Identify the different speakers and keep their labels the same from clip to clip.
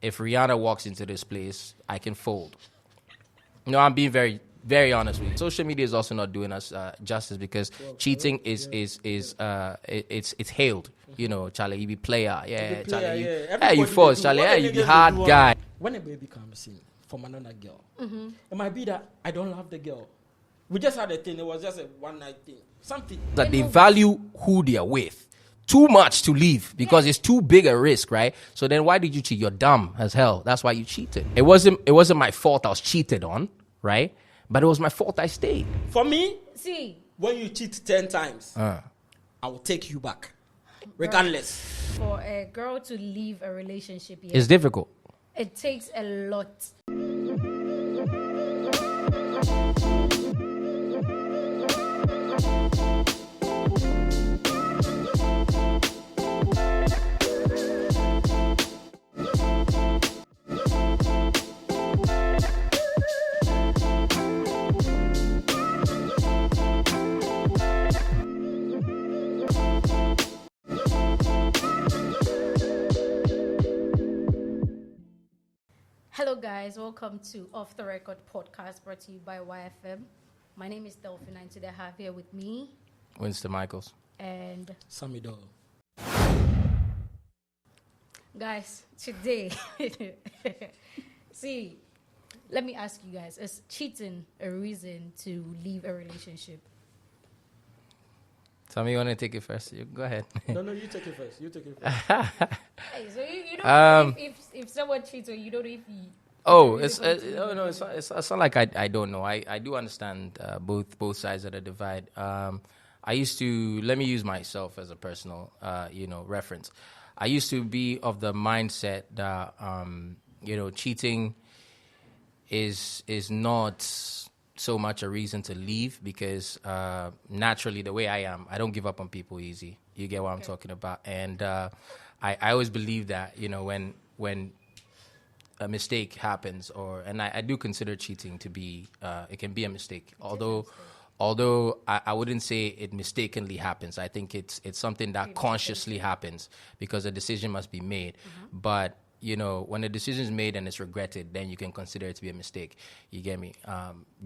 Speaker 1: If Rihanna walks into this place, I can fold. No, I'm being very, very honest with you. Social media is also not doing us justice because cheating it's hailed. You know, Charlie, you be player, yeah, Charlie, you force, Charlie, you be hard guy.
Speaker 2: When a baby comes in from another girl, it might be that I don't love the girl. We just had a thing. It was just a one night thing. Something
Speaker 1: that they value who they are with too much to leave because it's too big a risk, right? So then why did you cheat? You're dumb as hell. That's why you cheated. It wasn't my fault I was cheated on, right? But it was my fault I stayed.
Speaker 2: For me,
Speaker 3: See,
Speaker 2: when you cheat 10 times, I will take you back, regardless.
Speaker 3: for a girl to leave a relationship,
Speaker 1: It's difficult.
Speaker 3: it takes a lot. Hello, guys. Welcome to Off the Record podcast brought to you by YFM. My name is Delphine, and today I have here with me
Speaker 1: Winston Michaels.
Speaker 3: and
Speaker 2: Sammy Doll.
Speaker 3: guys. Today, see, let me ask you guys: is cheating a reason to leave a relationship?
Speaker 1: Tommy, you want to take it first? Go ahead.
Speaker 2: No, you take it first.
Speaker 3: Hey, so you don't know if someone cheats or you don't know if you.
Speaker 1: It's not like I don't know. I do understand both sides of the divide. I used to, let me use myself as a personal reference. I used to be of the mindset that cheating is not so much a reason to leave because naturally the way I am, I don't give up on people easy. You get what I'm talking about? And I always believe that when a mistake happens, and I do consider cheating to be it can be a mistake. Although I wouldn't say it mistakenly happens. I think it's something that consciously happens because a decision must be made. Mm-hmm. But when a decision is made and it's regretted, then you can consider it to be a mistake. You get me?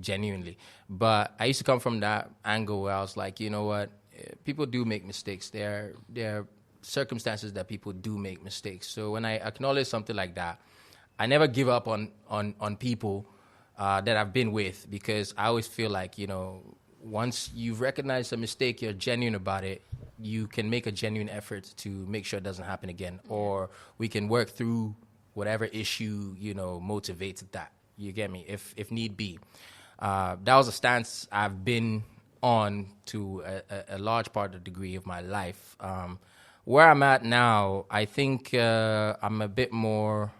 Speaker 1: Genuinely. But I used to come from that angle where I was like, you know what? People do make mistakes. There are circumstances that people do make mistakes. So when I acknowledge something like that, I never give up on people that I've been with because I always feel like, once you've recognized a mistake, you're genuine about it, you can make a genuine effort to make sure it doesn't happen again. Or we can work through whatever issue, motivates that. You get me? If need be. That was a stance I've been on to a large part of the degree of my life. Where I'm at now, I think I'm a bit more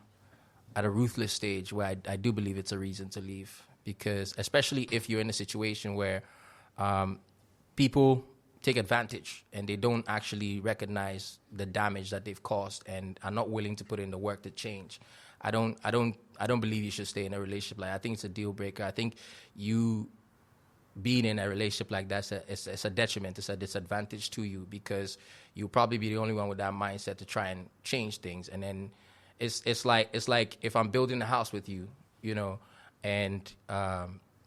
Speaker 1: at a ruthless stage where I do believe it's a reason to leave. Because especially if you're in a situation where people take advantage and they don't actually recognize the damage that they've caused and are not willing to put in the work to change. I don't believe you should stay in a relationship like that. I think it's a deal breaker. I think you being in a relationship like that it's a detriment, it's a disadvantage to you because you'll probably be the only one with that mindset to try and change things. And then it's like if I'm building a house with you, and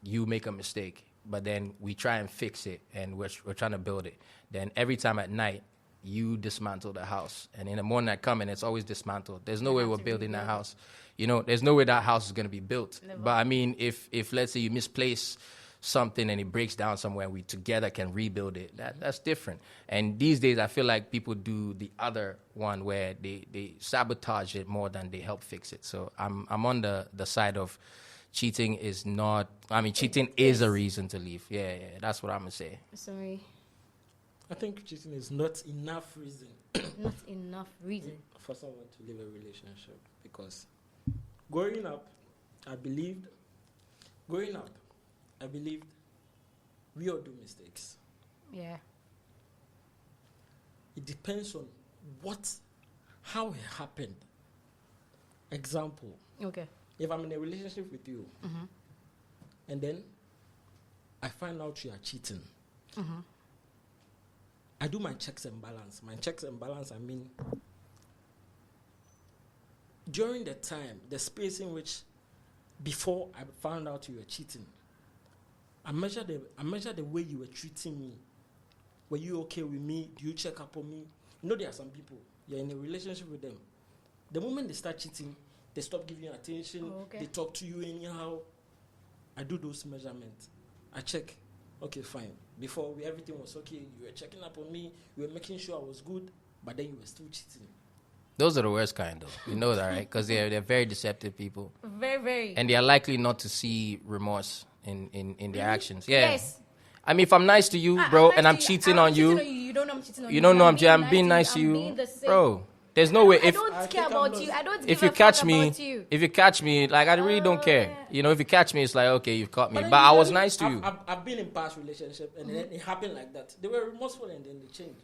Speaker 1: you make a mistake, but then we try and fix it and we're trying to build it. Then every time at night, you dismantle the house. And in the morning I come and it's always dismantled. There's no way we're building that house. There's no way that house is going to be built. Never. But I mean, if let's say you misplace something and it breaks down somewhere, we together can rebuild it. That's different. And these days I feel like people do the other one where they sabotage it more than they help fix it. So I'm on the side of cheating is not, cheating is a reason to leave. Yeah, that's what I'm going to say.
Speaker 3: Sorry.
Speaker 2: I think cheating is not enough reason.
Speaker 3: Not enough reason.
Speaker 2: For someone to leave a relationship. Because growing up, I believed we all do mistakes.
Speaker 3: Yeah.
Speaker 2: It depends on how it happened. Example.
Speaker 3: Okay.
Speaker 2: If I'm in a relationship with you, and then I find out you are cheating, I do my checks and balance. My checks and balance, during the time, the space in which before I found out you were cheating, I measured the way you were treating me. Were you okay with me? Do you check up on me? You know, there are some people, you're in a relationship with them. The moment they start cheating, they stop giving you attention.
Speaker 3: Okay.
Speaker 2: They talk to you anyhow. I do those measurements. I check. Okay, fine. Before everything was okay. You were checking up on me. You were making sure I was good. But then you were still cheating.
Speaker 1: Those are the worst kind, though. You know that, right? Because they're very deceptive people.
Speaker 3: Very, very.
Speaker 1: And they are likely not to see remorse in their actions. Yeah.
Speaker 3: Yes.
Speaker 1: I mean, if I'm nice to you, bro, and I'm cheating on you,
Speaker 3: you don't know I'm cheating on you.
Speaker 1: you don't know I'm being nice to you, bro. There's no way.
Speaker 3: I don't care about you. I don't
Speaker 1: If
Speaker 3: give
Speaker 1: you
Speaker 3: a
Speaker 1: catch
Speaker 3: fuck
Speaker 1: me,
Speaker 3: about you.
Speaker 1: if you catch me, like, I really don't care.
Speaker 3: Yeah.
Speaker 1: You know, if you catch me, it's like, okay, you've caught me.
Speaker 2: But
Speaker 1: But I was
Speaker 2: usually
Speaker 1: nice to you.
Speaker 2: I've been in past relationship and then it happened like that. They were remorseful and then they changed.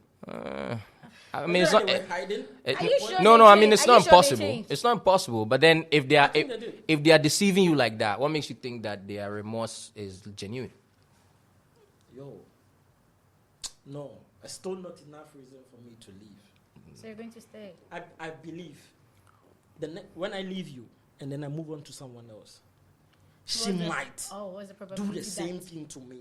Speaker 1: I mean, it's not.
Speaker 2: They were hiding.
Speaker 3: Are you sure
Speaker 1: No,
Speaker 3: they
Speaker 1: I mean,
Speaker 3: changed?
Speaker 1: it's
Speaker 3: Are
Speaker 1: not
Speaker 3: you sure they
Speaker 1: impossible.
Speaker 3: changed?
Speaker 1: It's not impossible. But then, if they are
Speaker 2: think they did.
Speaker 1: if they are deceiving you like that, what makes you think that their remorse is genuine?
Speaker 2: Yo, no, it's still not enough reason for me to leave.
Speaker 3: So you're going to stay.
Speaker 2: I believe when I leave you and then I move on to someone else, she might
Speaker 3: What's the
Speaker 2: do
Speaker 3: probability
Speaker 2: the same
Speaker 3: that-
Speaker 2: thing to me.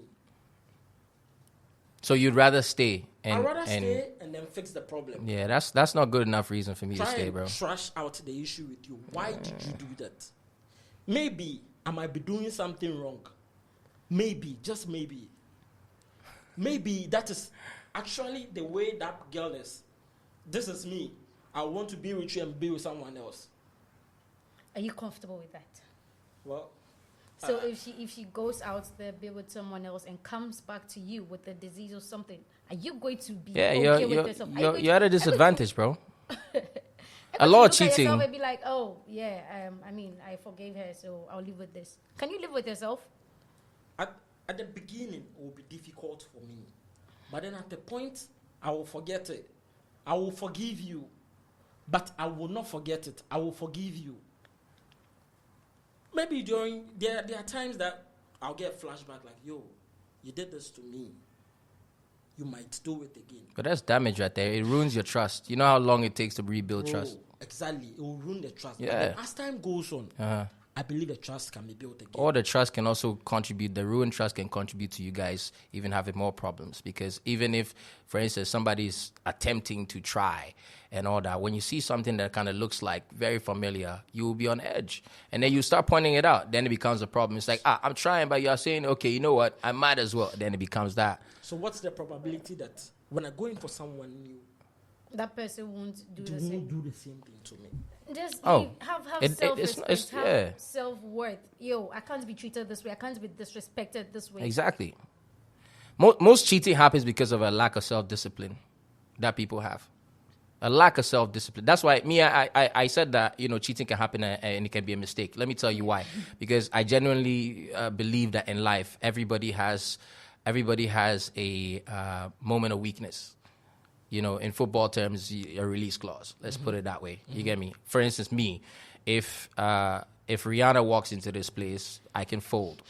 Speaker 1: So you'd rather stay and
Speaker 2: I'd rather stay and then fix the problem.
Speaker 1: yeah, that's not good enough reason for me to
Speaker 2: Try
Speaker 1: stay,
Speaker 2: and
Speaker 1: bro.
Speaker 2: trash out the issue with you. Why did you do that? Maybe I might be doing something wrong. Maybe, just maybe. Maybe that is actually the way that girl is. This is me. I want to be with you and be with someone else.
Speaker 3: Are you comfortable with that?
Speaker 2: Well,
Speaker 3: So if she goes out there, be with someone else, and comes back to you with a disease or something, are you going to be
Speaker 1: Yeah,
Speaker 3: okay with yourself?
Speaker 1: you're at a disadvantage, bro.
Speaker 3: A
Speaker 1: lot of
Speaker 3: look at
Speaker 1: cheating.
Speaker 3: yourself and be like, oh yeah, I mean, I forgave her, so I'll live with this. Can you live with yourself?
Speaker 2: at the beginning, it will be difficult for me. But then at the point, I will forget it. I will forgive you. But I will not forget it. I will forgive you. Maybe there are times that I'll get flashback like, yo, you did this to me. You might do it again.
Speaker 1: But that's damage right there. It ruins your trust. You know how long it takes to rebuild
Speaker 2: Bro,
Speaker 1: trust.
Speaker 2: exactly. It will ruin the trust.
Speaker 1: Yeah.
Speaker 2: But then as time goes on,
Speaker 1: Uh-huh.
Speaker 2: I believe the trust can be built again.
Speaker 1: Or the trust can also contribute, the ruined trust can contribute to you guys even having more problems. Because even if, for instance, somebody's attempting to try and all that, when you see something that kind of looks like very familiar, you will be on edge. And then you start pointing it out. Then it becomes a problem. It's like, I'm trying, but you're saying, okay, you know what? I might as well. Then it becomes that.
Speaker 2: So what's the probability that when I go in for someone new,
Speaker 3: That person won't do
Speaker 2: they
Speaker 3: the
Speaker 2: won't
Speaker 3: same.
Speaker 2: do the same thing to me?
Speaker 3: Just
Speaker 1: Oh.
Speaker 3: have
Speaker 1: It's
Speaker 3: self-respect, have
Speaker 1: yeah.
Speaker 3: self-worth. Yo, I can't be treated this way. I can't be disrespected this way.
Speaker 1: Exactly. Most cheating happens because of a lack of self-discipline that people have. A lack of self-discipline. That's why I said that, cheating can happen and it can be a mistake. Let me tell you why. Because I genuinely believe that in life, everybody has a moment of weakness. In football terms, a release clause. Let's put it that way. You get me? For instance, me, if Rihanna walks into this place, I can fold.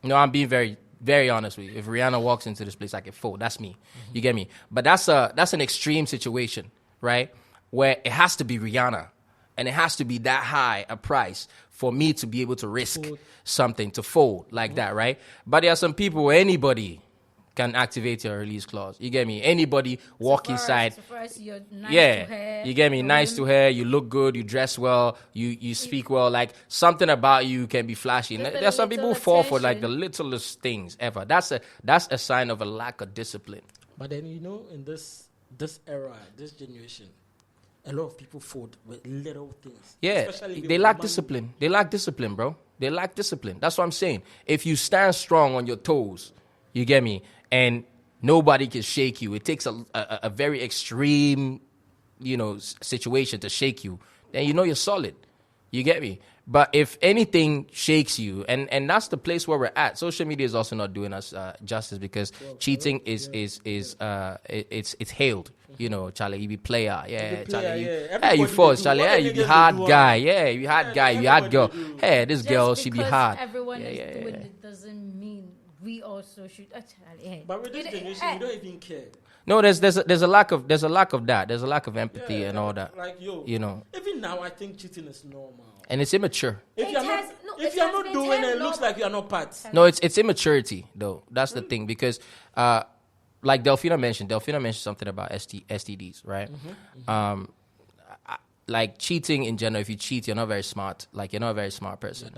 Speaker 1: I'm being very, very honest with you. If Rihanna walks into this place, I can fold. That's me. You get me? But that's an extreme situation, right? Where it has to be Rihanna, and it has to be that high a price for me to be able to risk something, to fold like that, right? But there are some people where anybody can activate your release clause. You get me? Anybody walk inside.
Speaker 3: So first you're nice
Speaker 1: Yeah,
Speaker 3: to her.
Speaker 1: you get me? Nice to her. You look good. You dress well. You speak well. Like something about you can be flashy.
Speaker 3: Just a
Speaker 1: There are some people who
Speaker 3: little
Speaker 1: fall for like the
Speaker 3: attention.
Speaker 1: littlest things ever. That's a sign of a lack of discipline.
Speaker 2: But then, in this era, this generation, a lot of people fold with little things.
Speaker 1: Yeah,
Speaker 2: Especially
Speaker 1: they
Speaker 2: with
Speaker 1: lack
Speaker 2: money.
Speaker 1: discipline. They lack discipline, bro. They lack discipline. That's what I'm saying. If you stand strong on your toes, you get me, and nobody can shake you. It takes a very extreme, situation to shake you. Then you're solid. You get me? But if anything shakes you, and that's the place where we're at. Social media is also not doing us justice because cheating is hailed. Charlie, you be player, yeah.
Speaker 2: player,
Speaker 1: Charlie,
Speaker 2: yeah.
Speaker 1: hey,
Speaker 2: Everybody
Speaker 1: you
Speaker 2: they
Speaker 1: force,
Speaker 2: do.
Speaker 1: Charlie.
Speaker 2: What
Speaker 1: Hey,
Speaker 2: the
Speaker 1: you be
Speaker 2: niggas they
Speaker 1: hard
Speaker 2: do,
Speaker 1: guy, yeah. You hard guy, you hard
Speaker 2: everybody
Speaker 1: girl.
Speaker 2: they do.
Speaker 1: Hey, this
Speaker 3: Just
Speaker 1: girl, she be
Speaker 3: because
Speaker 1: hard.
Speaker 3: Everyone
Speaker 1: Yeah,
Speaker 3: is
Speaker 1: yeah,
Speaker 3: doing
Speaker 1: yeah.
Speaker 3: it doesn't mean we also should actually.
Speaker 2: But with this generation, we don't even care.
Speaker 1: No, there's a lack of that. There's a lack of empathy and all that.
Speaker 2: Like
Speaker 1: you know.
Speaker 2: Even now, I think cheating is normal.
Speaker 1: And it's immature.
Speaker 2: If you're not doing it, it looks like you're not part.
Speaker 1: No, it's immaturity though. That's the thing because, like Delphina mentioned something about STDs, right? Like cheating in general. If you cheat, you're not very smart. Like you're not a very smart person.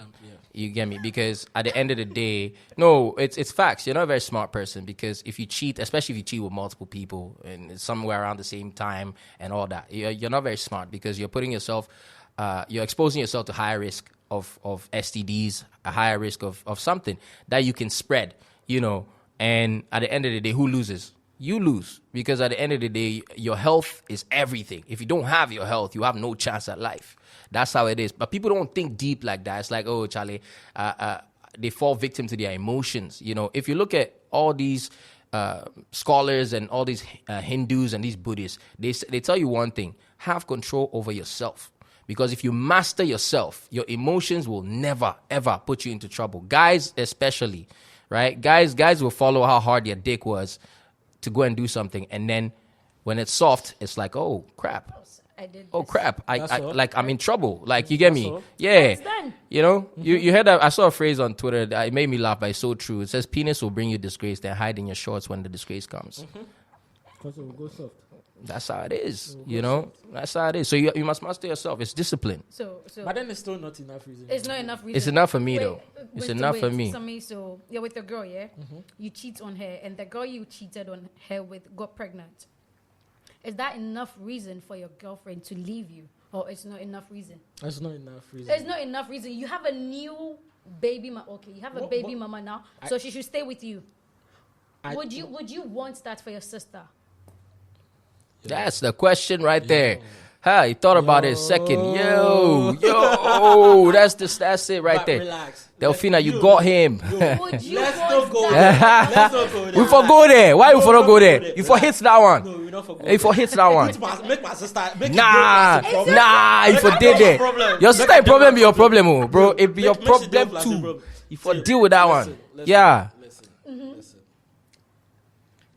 Speaker 1: You get me? Because at the end of the day, no, it's facts. You're not a very smart person because if you cheat, especially if you cheat with multiple people and it's somewhere around the same time and all that, you're not very smart because you're putting yourself, you're exposing yourself to higher risk of STDs, a higher risk of something that you can spread, you know. And at the end of the day, who loses? You lose because at the end of the day, your health is everything. If you don't have your health, you have no chance at life. That's how it is. But people don't think deep like that. It's like, oh, Charlie, they fall victim to their emotions. You know, if you look at all these scholars and all these Hindus and these Buddhists, they tell you one thing: have control over yourself. Because if you master yourself, your emotions will never, ever put you into trouble. Guys especially, right? Guys will follow how hard your dick was to go and do something, and then when it's soft, it's like, oh crap, I'm in trouble. Like you get me? Yeah, you know, you heard that? I saw a phrase on Twitter that it made me laugh, but it's so true. It says, "Penis will bring you disgrace, then hide in your shorts when the disgrace comes."
Speaker 2: Because it will go soft.
Speaker 1: That's how it is, you know. That's how it is. So you must master yourself. It's discipline.
Speaker 3: So,
Speaker 2: but then it's still not enough reason.
Speaker 3: It's not enough reason.
Speaker 1: It's enough for me though. It's enough for me.
Speaker 3: So you're with a girl, yeah. You cheat on her, and the girl you cheated on her with got pregnant. Is that enough reason for your girlfriend to leave you, or it's not enough reason?
Speaker 2: That's not enough reason.
Speaker 3: It's not enough reason. You have a new baby. You have a baby mama now, so she should stay with you. Would you want that for your sister?
Speaker 1: That's the question right there. You thought about it a second. Yo, that's it right there.
Speaker 2: Relax.
Speaker 1: Delphina, you got him.
Speaker 3: Let's
Speaker 2: not go there.
Speaker 1: We forgo there. Why we for not go there? You for hits that one.
Speaker 2: No, we not forgo.
Speaker 1: You for hits that one.
Speaker 2: Make my sister.
Speaker 1: Nah. You for did there. Your sister problem be your problem, oh, bro. It be your problem too. You for deal with that one. Yeah.
Speaker 2: Listen.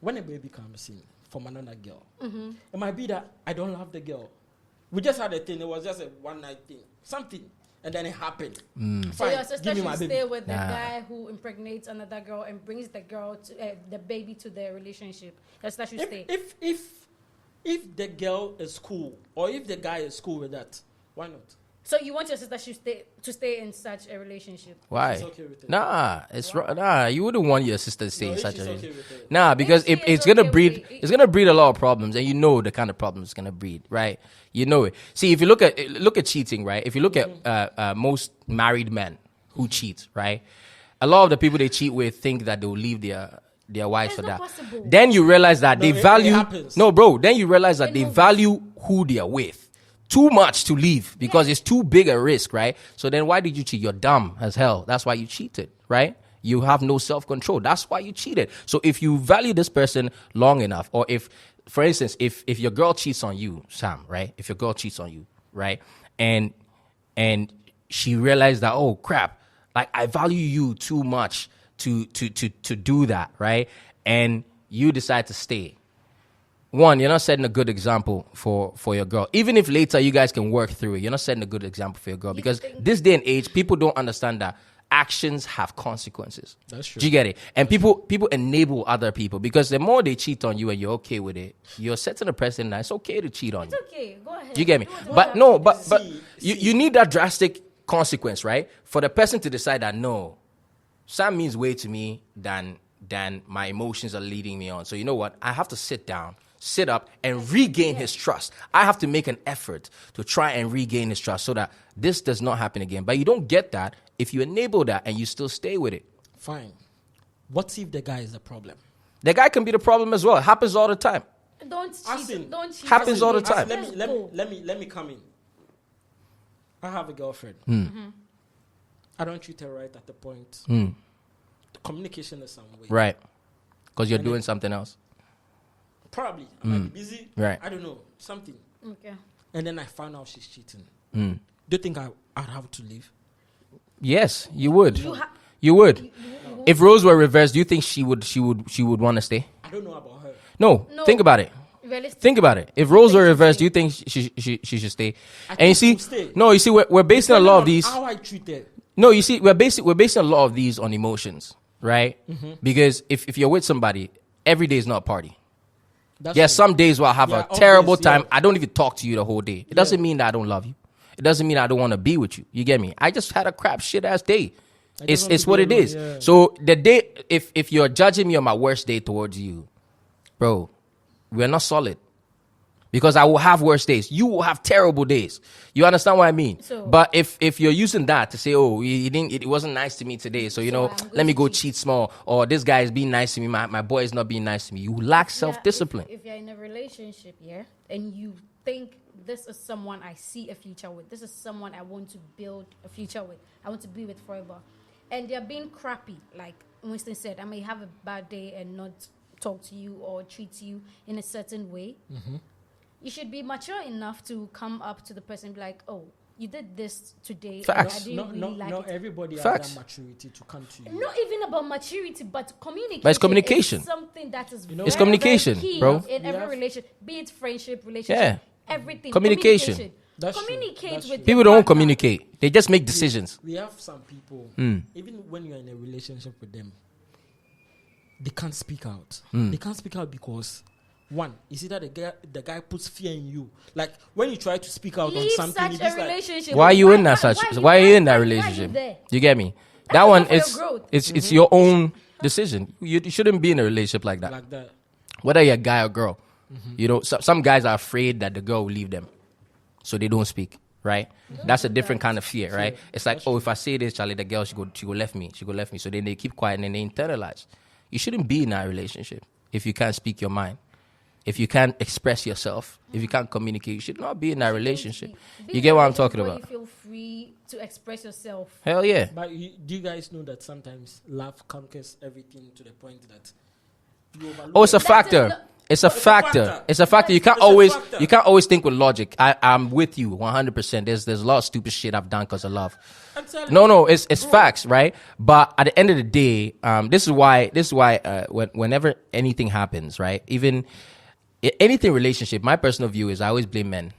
Speaker 2: When a baby comes in from another girl, it might be that I don't love the girl. We just had a thing. It was just a one night thing, something, and then it happened.
Speaker 3: So your sister should stay with the guy who impregnates another girl and brings the girl to the baby to their relationship. Your sister should stay.
Speaker 2: If the girl is cool, or if the guy is cool with that, why not?
Speaker 3: So you want your sister to stay in such a relationship?
Speaker 1: Why?
Speaker 2: She's okay with it.
Speaker 1: Nah, you wouldn't want your sister to stay in such a relationship.
Speaker 2: Okay
Speaker 1: nah, because it's gonna breed a lot of problems, and you know the kind of problems it's gonna breed, right? You know it. See, if you look at cheating, right? If you look at most married men who cheat, right? A lot of the people they cheat with think that they'll leave their wives for that.
Speaker 3: Possible.
Speaker 1: Then you realize that they value.
Speaker 2: No,
Speaker 1: bro. Then you realize that they value who they are with too much to leave because it's too big a risk, right? So then why did you cheat? You're dumb as hell. That's why you cheated, right? You have no self-control. That's why you cheated. So if you value this person long enough, or if, for instance, if your girl cheats on you, Sam, right? If your girl cheats on you, right? And she realized that, oh crap, like I value you too much to do that, right? And you decide to stay. One, you're not setting a good example for your girl. Even if later you guys can work through it, you're not setting a good example for your girl. Because this day and age, people don't understand that actions have consequences.
Speaker 2: That's true.
Speaker 1: Do you get it? And people enable other people because the more they cheat on you and you're okay with it, you're setting a precedent that it's okay to cheat on you.
Speaker 3: It's okay. Go ahead.
Speaker 1: Do you get me? But you need that drastic consequence, right? For the person to decide that, no, Sam means way to me than my emotions are leading me on. So you know what? I have to sit up and regain his trust. I have to make an effort to try and regain his trust so that this does not happen again. But you don't get that if you enable that and you still stay with it.
Speaker 2: Fine. What if the guy is the problem?
Speaker 1: The guy can be the problem as well. It happens all the time.
Speaker 3: Don't cheat.
Speaker 1: Happens all the time.
Speaker 2: Let me come in. I have a girlfriend. I don't treat her right at the point. The communication is some way.
Speaker 1: Right. Because you're doing something else.
Speaker 2: Probably. I might be busy.
Speaker 1: Right.
Speaker 2: I don't know. Something.
Speaker 3: Okay.
Speaker 2: And then I found out she's cheating. Do you think I'd have to leave?
Speaker 1: Yes, you would. You would. if roles were reversed, do you think she would want to stay?
Speaker 2: I don't know about her.
Speaker 1: No, think about it. Think about it. If roles were reversed, do you think she should stay? And you see, we're basing a lot of these.
Speaker 2: How I treat her.
Speaker 1: No, you see, we're basing a lot of these on emotions, right? Because if you're with somebody, every day is not a party. Some days where I have a terrible time. I don't even talk to you the whole day. It doesn't mean that I don't love you. It doesn't mean I don't want to be with you. You get me? I just had a crap shit ass day. It's what it is. Yeah. So the day, if you're judging me on my worst day towards you, bro, we're not solid. Because I will have worse days. You will have terrible days. You understand what I mean? But if you're using that to say, oh, it wasn't nice to me today, so let me go cheat small, or this guy is being nice to me, my boy is not being nice to me. You lack self-discipline.
Speaker 3: If you're in a relationship, and you think this is someone I see a future with, this is someone I want to build a future with, I want to be with forever, and they're being crappy, like Winston said, I may have a bad day and not talk to you or treat you in a certain way. Mm-hmm. You should be mature enough to come up to the person and be like, oh, you did this today.
Speaker 1: Facts.
Speaker 2: Not everybody has that maturity to come to you.
Speaker 3: Not even about maturity, but communication.
Speaker 1: But it's communication.
Speaker 3: Is something that is
Speaker 1: it's communication,
Speaker 3: very key
Speaker 1: bro.
Speaker 3: In every relationship, be it friendship, relationship, everything.
Speaker 1: Communication.
Speaker 2: That's
Speaker 3: communicate
Speaker 2: true.
Speaker 3: with
Speaker 1: people don't communicate. They just make decisions.
Speaker 2: We have some people, even when you're in a relationship with them, they can't speak out. They can't speak out because one, is either the guy puts fear in you. Like when you try to speak out on something,
Speaker 3: such a relationship.
Speaker 1: Why are you in that Why are you in that relationship? You get me? That one is it's your own decision. You shouldn't be in a relationship like that. Whether you're a guy or girl. Some guys are afraid that the girl will leave them, so they don't speak. Right? That's a different kind of fear, right? It's like, if I say this, Charlie, the girl she go left me. She go left me. So then they keep quiet and then they internalize. You shouldn't be in that relationship if you can't speak your mind. If you can't express yourself, if you can't communicate, you should not be in that relationship. You get what I'm talking about?
Speaker 3: You feel free to express yourself.
Speaker 1: Hell yeah.
Speaker 2: But do you guys know that sometimes love conquers everything to the point that you overlook?
Speaker 1: It's a factor. It's a factor. It's a factor. You can't always think with logic. I'm with you 100%. There's a lot of stupid shit I've done because of love. No, it's facts, right? But at the end of the day, this is why whenever anything happens, right? Even anything relationship, my personal view is I always blame men.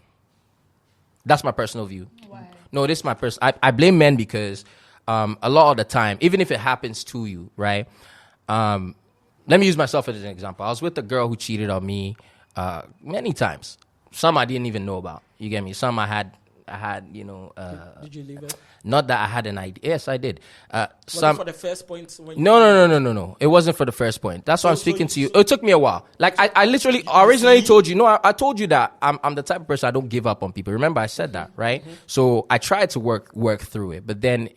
Speaker 1: That's my personal view.
Speaker 3: Why?
Speaker 1: No, this is my personal. I blame men because a lot of the time, even if it happens to you, right? Let me use myself as an example. I was with a girl who cheated on me many times. Some I didn't even know about. You get me? Some I had.
Speaker 2: Did you leave it?
Speaker 1: Not that I had an idea. Yes, I did.
Speaker 2: Was it for the first point?
Speaker 1: No. It wasn't for the first point. That's why I'm speaking to you. It took me a while. Like I literally originally told you. No, I told you that I'm the type of person I don't give up on people. Remember I said that, right? Mm-hmm. So I tried to work through it, but then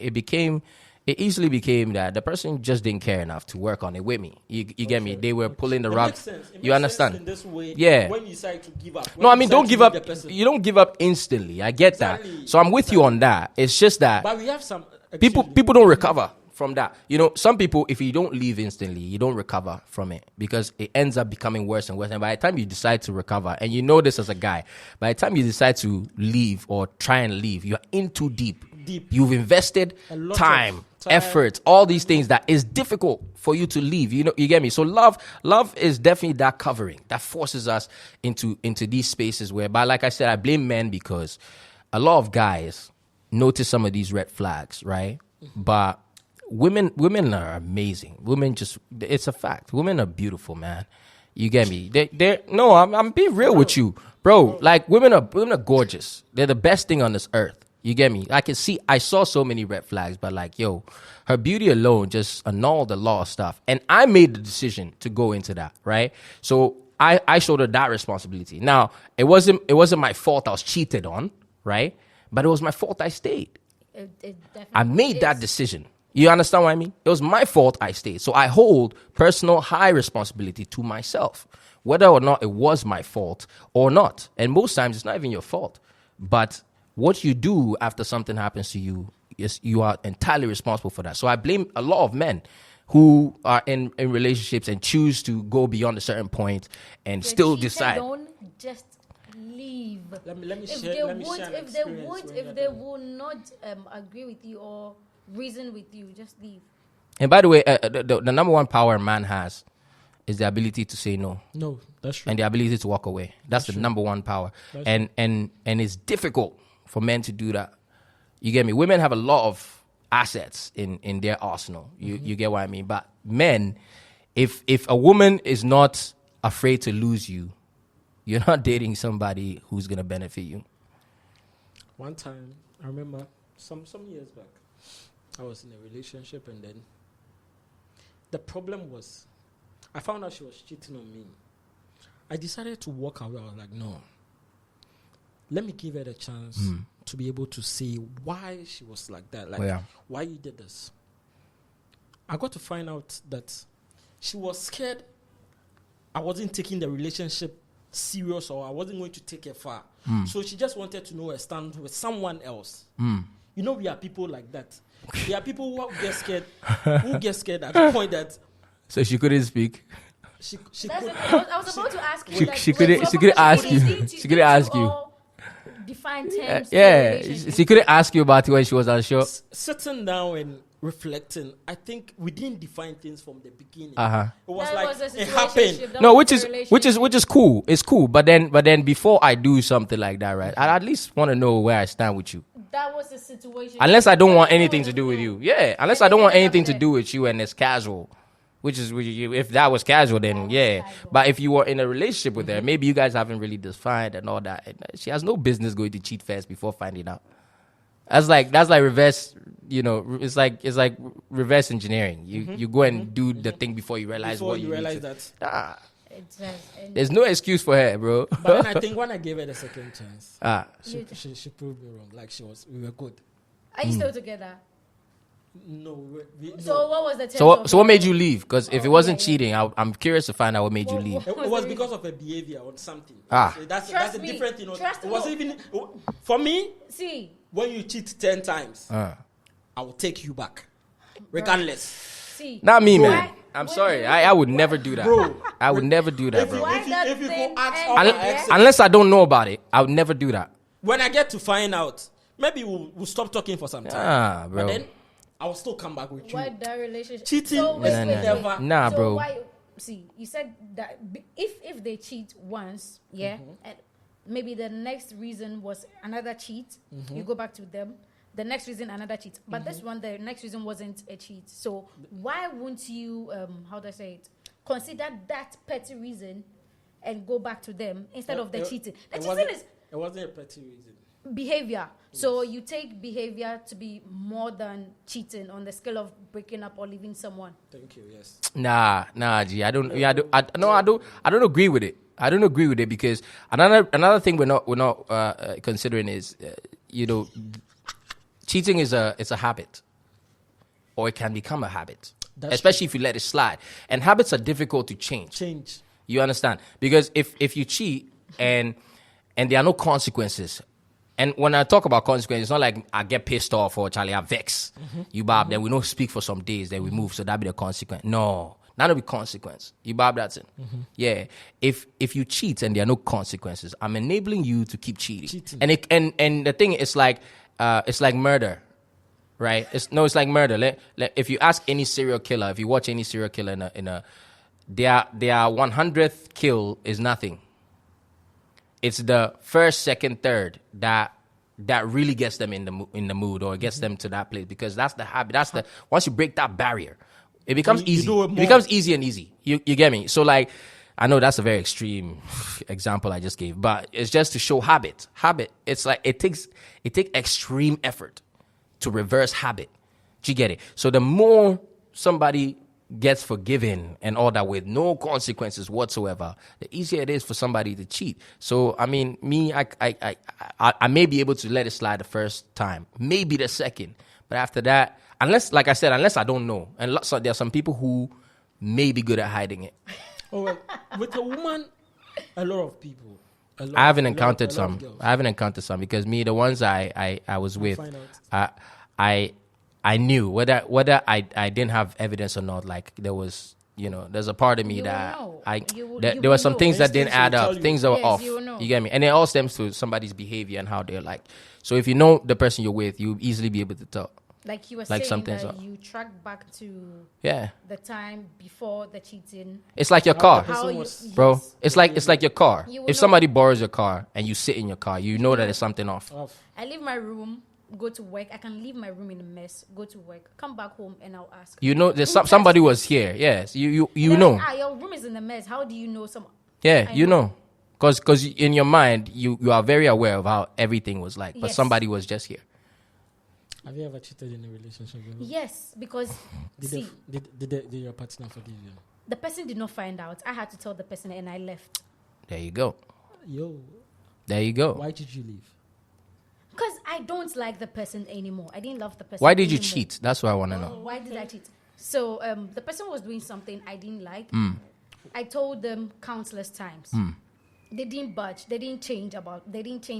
Speaker 1: it easily became that the person just didn't care enough to work on it with me. You get me? They were pulling the rug. You understand?
Speaker 2: In this way,
Speaker 1: yeah.
Speaker 2: When you decide to give up.
Speaker 1: No, I mean, don't give up. You don't give up instantly. I get that. So I'm with you on that. It's just that.
Speaker 2: But we have some
Speaker 1: people don't recover from that. Some people, if you don't leave instantly, you don't recover from it because it ends up becoming worse and worse. And by the time you decide to recover, and you know this as a guy, by the time you decide to leave or try and leave, you're in too deep. You've invested time, effort, all these things that is difficult for you to leave. You get me? So love is definitely that covering that forces us into these spaces whereby, like I said, I blame men because a lot of guys notice some of these red flags, right? Mm-hmm. But women are amazing. It's a fact. Women are beautiful, man. You get me? I'm being real with you, bro. Like women are gorgeous. They're the best thing on this earth. You get me? I saw so many red flags, but her beauty alone just annulled a lot of stuff. And I made the decision to go into that, right? So I showed her that responsibility. Now, it wasn't my fault I was cheated on, right? But it was my fault I stayed. I made that decision. You understand what I mean? It was my fault I stayed. So I hold personal high responsibility to myself, whether or not it was my fault or not. And most times it's not even your fault. But what you do after something happens to you, you are entirely responsible for that. So I blame a lot of men who are in relationships and choose to go beyond a certain point and still decide.
Speaker 3: Don't just leave.
Speaker 2: Let me
Speaker 3: If they would not agree with you or reason with you, just leave.
Speaker 1: And by the way, the number one power a man has is the ability to say no.
Speaker 2: No, that's true.
Speaker 1: And the ability to walk away. That's the number one power. And it's difficult for men to do that. You get me? Women have a lot of assets in their arsenal. You get what I mean? But men, if a woman is not afraid to lose you, you're not dating somebody who's gonna benefit you.
Speaker 2: One time, I remember some years back, I was in a relationship, and then the problem was, I found out she was cheating on me. I decided to walk away. I was like, no, let me give her the chance to be able to say why she was like that, like why you did this. I got to find out that she was scared I wasn't taking the relationship serious, or I wasn't going to take her far. So she just wanted to know a stand with someone else. You know, we are people like that. There are people who get scared, at the point that.
Speaker 1: So she couldn't speak.
Speaker 2: She
Speaker 3: I was about to ask you.
Speaker 1: She couldn't ask you. She couldn't ask you.
Speaker 3: Define terms.
Speaker 1: She couldn't ask you about it when she was unsure.
Speaker 2: Sitting down and reflecting, I think we didn't define things from the beginning. It was
Speaker 3: That
Speaker 2: like
Speaker 3: was a
Speaker 2: it happened.
Speaker 1: No, which is cool. It's cool. But then before I do something like that, right? I at least want to know where I stand with you.
Speaker 3: That was the situation.
Speaker 1: Unless I don't want anything to do with you. Yeah. Unless I don't want anything to do with you and it's casual. If that was casual, then yeah. But if you were in a relationship with her, maybe you guys haven't really defined and all that. She has no business going to cheat first before finding out. That's like reverse. You know, it's like reverse engineering. You go and do the thing before you realize what you realize that. There's no excuse for her, bro.
Speaker 2: But then I think when I gave her the second chance, she proved me wrong. Like we were good.
Speaker 3: Are you still together?
Speaker 2: No.
Speaker 3: So what was the
Speaker 1: so what made you leave? Because if it wasn't cheating, I'm curious to find out what made you leave.
Speaker 2: It was because of her behavior or something. That's a different thing. It was even for me.
Speaker 3: See,
Speaker 2: when you cheat 10 times, I will take you back, regardless.
Speaker 3: See,
Speaker 1: not me, man. I'm sorry. I would never do that.
Speaker 2: Bro.
Speaker 1: I would never do that, bro.
Speaker 2: If you go ask all my exes,
Speaker 1: unless I don't know about it, I would never do that.
Speaker 2: When I get to find out, maybe we'll stop talking for some time.
Speaker 1: Bro.
Speaker 2: But then I will still come back with you.
Speaker 3: Why that relationship?
Speaker 2: Cheating
Speaker 3: never.
Speaker 1: Nah, bro.
Speaker 3: Why, see, you said that if they cheat once, and maybe the next reason was another cheat, you go back to them. The next reason, another cheat. But this one, the next reason wasn't a cheat. So why wouldn't you, how do I say it, consider that petty reason and go back to them instead of the cheating? The cheating is...
Speaker 2: It wasn't a petty reason.
Speaker 3: Behavior. Yes. So you take behavior to be more than cheating on the scale of breaking up or leaving someone.
Speaker 2: Thank you. Yes.
Speaker 1: Nah, G. I don't agree with it. I don't agree with it because another thing we're not considering is cheating is a habit, or it can become a habit, especially if you let it slide. And habits are difficult to change. You understand? Because if you cheat and there are no consequences. And when I talk about consequences, it's not like I get pissed off or Charlie, I vex. You bob, then we don't speak for some days, then we move, so that be the consequence. No, that'll be consequence. You bob, that's it. Yeah. If you cheat and there are no consequences, I'm enabling you to keep cheating. And the thing is like murder, right? It's like murder. If you ask any serial killer, if you watch any serial killer their 100th kill is nothing. It's the first, second, third that really gets them in the mood or gets them to that place, because that's the habit. Once you break that barrier, it becomes easy. It becomes easy and easy. You get me? So like, I know that's a very extreme example I just gave, but it's just to show habit. Habit. It's like it takes extreme effort to reverse habit. Do you get it? So the more somebody gets forgiven and all that with no consequences whatsoever, the easier it is for somebody to cheat. So I mean, me, I may be able to let it slide the first time, maybe the second, but after that, unless I don't know, and so there are some people who may be good at hiding it.
Speaker 2: Oh, well, with a woman, a lot of people.
Speaker 1: I haven't encountered some. Because me, the ones I was with, I knew whether I didn't have evidence or not. Like there was, there's a part of me that there were some things that didn't add up, things that were off. You get me? And it all stems to somebody's behavior and how they're like. So if you know the person you're with, you'll easily be able to tell.
Speaker 3: Like you were
Speaker 1: Like
Speaker 3: saying
Speaker 1: something's
Speaker 3: that
Speaker 1: off.
Speaker 3: you track back to
Speaker 1: Yeah.
Speaker 3: the time before the cheating.
Speaker 1: It's like your
Speaker 2: How
Speaker 1: car,
Speaker 2: the person
Speaker 3: How you,
Speaker 2: was-
Speaker 1: bro.
Speaker 3: yes.
Speaker 1: It's like your car.
Speaker 3: You will
Speaker 1: If
Speaker 3: know.
Speaker 1: somebody borrows your car and you sit in your car, you know that
Speaker 3: know.
Speaker 1: there's something off.
Speaker 2: Off.
Speaker 3: I leave my room, go to work. I can leave my room in a mess, go to work, come back home, and I'll ask.
Speaker 1: You know, there's
Speaker 3: Who
Speaker 1: somebody
Speaker 3: touched
Speaker 1: was here. Yes, you
Speaker 3: They're
Speaker 1: know.
Speaker 3: like, your room is in a mess. How do you know some?
Speaker 1: Yeah,
Speaker 3: I
Speaker 1: you
Speaker 3: know.
Speaker 1: know. Because in your mind, you are very aware of how everything was like. But
Speaker 3: Yes.
Speaker 1: somebody was just here.
Speaker 2: Have you ever cheated in a relationship? Before?
Speaker 3: Yes, because see,
Speaker 2: Did your partner forgive you?
Speaker 3: the person did not find out. I had to tell the person, and I left.
Speaker 1: There you go.
Speaker 2: Yo,
Speaker 1: There you go.
Speaker 2: why did you leave?
Speaker 3: Because I don't like the person anymore. I didn't love the person.
Speaker 1: Why did you
Speaker 3: anymore.
Speaker 1: cheat? That's what I want to know.
Speaker 3: Why did I cheat? So the person was doing something I didn't like.
Speaker 1: Mm.
Speaker 3: I told them countless times. They didn't budge. They didn't change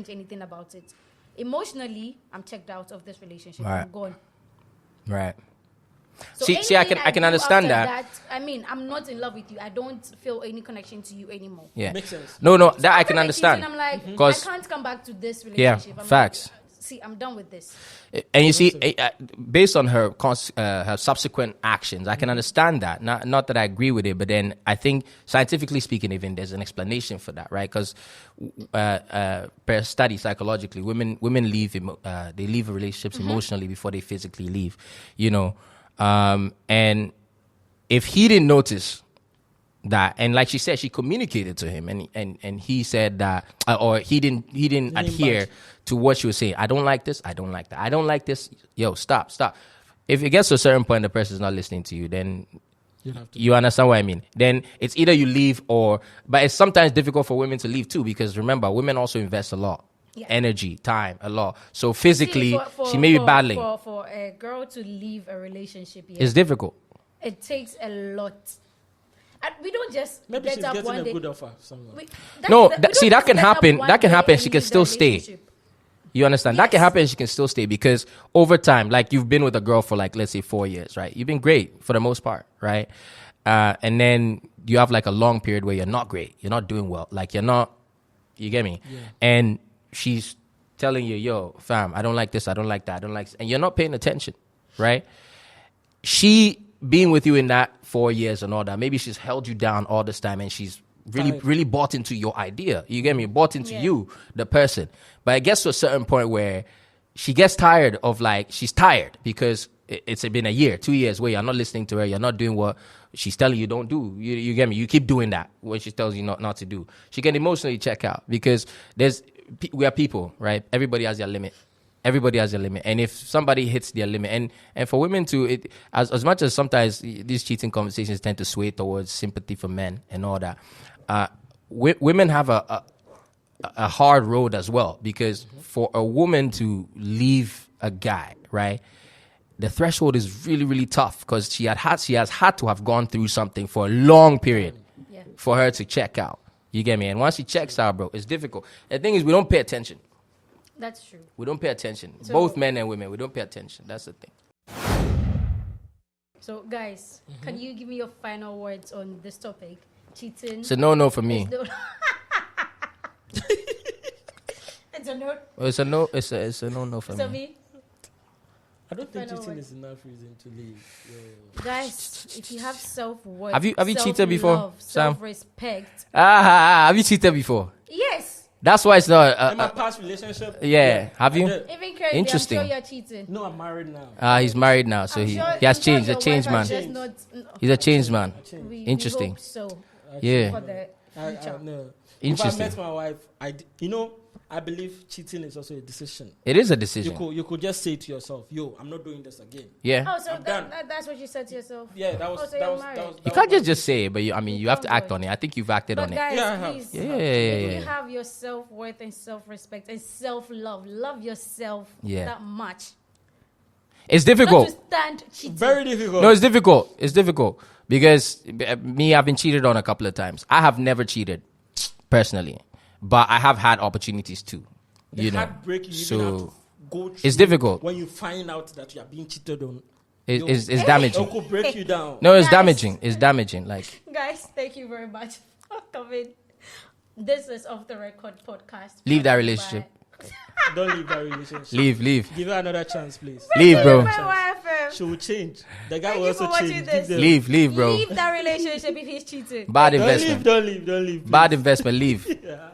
Speaker 3: anything about it. Emotionally, I'm checked out of this relationship.
Speaker 1: Right.
Speaker 3: I'm gone.
Speaker 1: Right.
Speaker 3: So
Speaker 1: See, I
Speaker 3: anything
Speaker 1: can
Speaker 3: do
Speaker 1: understand
Speaker 3: after
Speaker 1: that.
Speaker 3: I mean, I'm not in love with you. I don't feel any connection to you anymore.
Speaker 1: Yeah.
Speaker 2: Makes sense.
Speaker 1: No, that I
Speaker 3: After
Speaker 1: can
Speaker 3: the
Speaker 1: understand.
Speaker 3: cheating, I'm like, I
Speaker 1: 'Cause-
Speaker 3: can't come back to this
Speaker 1: Yeah,
Speaker 3: relationship. I'm
Speaker 1: facts.
Speaker 3: Like, see, I'm done with this.
Speaker 1: And you see, based on her subsequent actions, I can understand that. Not that I agree with it, but then I think scientifically speaking, even there's an explanation for that, right? Because per study psychologically, women leave they leave relationships emotionally before they physically leave, you know. And if he didn't notice that, and like she said, she communicated to him, and he said that, or he didn't adhere to what she was saying. I don't like this. I don't like that. I don't like this. Yo, stop. If it gets to a certain point, the person's not listening to you, then
Speaker 2: You have to.
Speaker 1: you understand what I mean. Then it's either you leave but it's sometimes difficult for women to leave too, because remember, women also invest a lot.
Speaker 3: Yeah.
Speaker 1: Energy, time, a lot. So physically,
Speaker 3: See,
Speaker 1: she may be battling.
Speaker 3: For a girl to leave a relationship,
Speaker 1: It's difficult.
Speaker 3: it takes a lot. And we don't just
Speaker 2: Maybe
Speaker 3: get
Speaker 2: she's
Speaker 3: up
Speaker 2: getting
Speaker 3: one
Speaker 2: a
Speaker 3: day.
Speaker 2: good offer somewhere.
Speaker 1: See, that can happen. That can happen. She can still stay. You understand? That can
Speaker 3: Yes.
Speaker 1: happen. She can still stay because over time, like you've been with a girl for like, let's say 4 years, right? You've been great for the most part, right? And then you have like a long period where you're not great. You're not doing well. Like you get me?
Speaker 2: Yeah.
Speaker 1: And she's telling you, yo, fam, I don't like this. I don't like that. I don't like this. And you're not paying attention, right? She being with you in that 4 years and all that, maybe she's held you down all this time and she's really bought into your idea. You get me? Bought into you, the person. But it gets to a certain point where she gets tired of she's tired because it's been a year, 2 years where you're not listening to her. You're not doing what she's telling you don't do. You get me? You keep doing that when she tells you not to do. She can emotionally check out because we are people, right? Everybody has their limit. Everybody has a limit, and if somebody hits their limit, and for women too, as much as sometimes these cheating conversations tend to sway towards sympathy for men and all that, women have a hard road as well, because for a woman to leave a guy, right, the threshold is really, really tough because she has had to have gone through something for a long period for her to check out. You get me? And once she checks out, bro, it's difficult. The thing is, we don't pay attention.
Speaker 3: That's true.
Speaker 1: We don't pay attention.
Speaker 3: So-
Speaker 1: Both men and women, we don't pay attention. That's the thing.
Speaker 3: So, guys, can you give me your final words on this topic? Cheating.
Speaker 1: It's a no for me.
Speaker 3: It's a no.
Speaker 1: It's a no. It's a no for
Speaker 3: So
Speaker 1: me.
Speaker 3: me,
Speaker 2: I don't think
Speaker 3: Final
Speaker 2: cheating
Speaker 3: word.
Speaker 2: is enough reason to leave. Yo.
Speaker 3: guys, if you have self-worth,
Speaker 1: Have you cheated before,
Speaker 3: self-love,
Speaker 1: Sam?
Speaker 3: self-respect,
Speaker 1: Have you cheated before?
Speaker 3: yes.
Speaker 1: That's why it's not.
Speaker 2: In my past relationship.
Speaker 1: Yeah. Have
Speaker 2: I
Speaker 1: you?
Speaker 2: did.
Speaker 3: Even crazy,
Speaker 1: Interesting.
Speaker 3: I'm sure you're cheating.
Speaker 2: No, I'm married now.
Speaker 1: He's married now, so
Speaker 3: I'm
Speaker 1: he
Speaker 3: sure-
Speaker 1: has
Speaker 3: I'm sure
Speaker 1: changed. He's a
Speaker 3: your
Speaker 1: changed
Speaker 3: wife
Speaker 1: man.
Speaker 3: has just not-
Speaker 1: He's a changed man.
Speaker 3: we
Speaker 1: Interesting.
Speaker 3: hope so
Speaker 1: Yeah.
Speaker 3: for the future.
Speaker 2: No.
Speaker 1: Interesting.
Speaker 2: If I met my wife, I believe cheating is also a decision.
Speaker 1: It is a decision.
Speaker 2: You could just say to yourself, "Yo, I'm not doing this again."
Speaker 1: Yeah.
Speaker 3: Oh, so
Speaker 2: I'm done.
Speaker 3: that's what you said to yourself.
Speaker 2: Yeah, that was.
Speaker 3: Oh, so
Speaker 2: that
Speaker 3: you're
Speaker 2: was.
Speaker 3: married.
Speaker 2: That was.
Speaker 1: You
Speaker 2: that
Speaker 1: can't
Speaker 2: was
Speaker 1: just say it, but you have to act on it. I think you've acted
Speaker 3: But
Speaker 1: on it.
Speaker 3: guys,
Speaker 2: Yeah, I have.
Speaker 3: please,
Speaker 1: Yeah.
Speaker 3: if you have your self-worth and self-respect and self-love, love yourself
Speaker 1: Yeah.
Speaker 3: that much.
Speaker 1: It's
Speaker 3: Not
Speaker 1: difficult.
Speaker 3: to stand cheating.
Speaker 2: very difficult.
Speaker 1: No, it's difficult. It's difficult because me, I've been cheated on a couple of times. I have never cheated personally, but I have had opportunities too.
Speaker 2: The
Speaker 1: You know,
Speaker 2: heartbreak you even have to
Speaker 1: so
Speaker 2: go through
Speaker 1: it's difficult.
Speaker 2: when you find out that you are being cheated on.
Speaker 1: it's
Speaker 2: It
Speaker 1: damaging.
Speaker 2: could break you down.
Speaker 1: No, it's
Speaker 3: Guys.
Speaker 1: damaging. It's damaging. Like
Speaker 3: Guys, thank you very much for coming. This is Off the Record podcast.
Speaker 1: Leave that
Speaker 3: hosted
Speaker 1: relationship.
Speaker 3: by-
Speaker 2: Don't leave that relationship.
Speaker 1: Leave.
Speaker 2: Give her another chance, please.
Speaker 1: Leave, bro.
Speaker 2: She will change. The guy
Speaker 3: Thank
Speaker 2: will
Speaker 3: you for
Speaker 2: also
Speaker 3: watching
Speaker 2: change.
Speaker 3: this.
Speaker 1: Leave, bro.
Speaker 3: Leave that relationship if he's cheating.
Speaker 1: Bad
Speaker 2: Don't
Speaker 1: investment.
Speaker 2: leave.
Speaker 1: Bad investment. Leave.
Speaker 2: Yeah.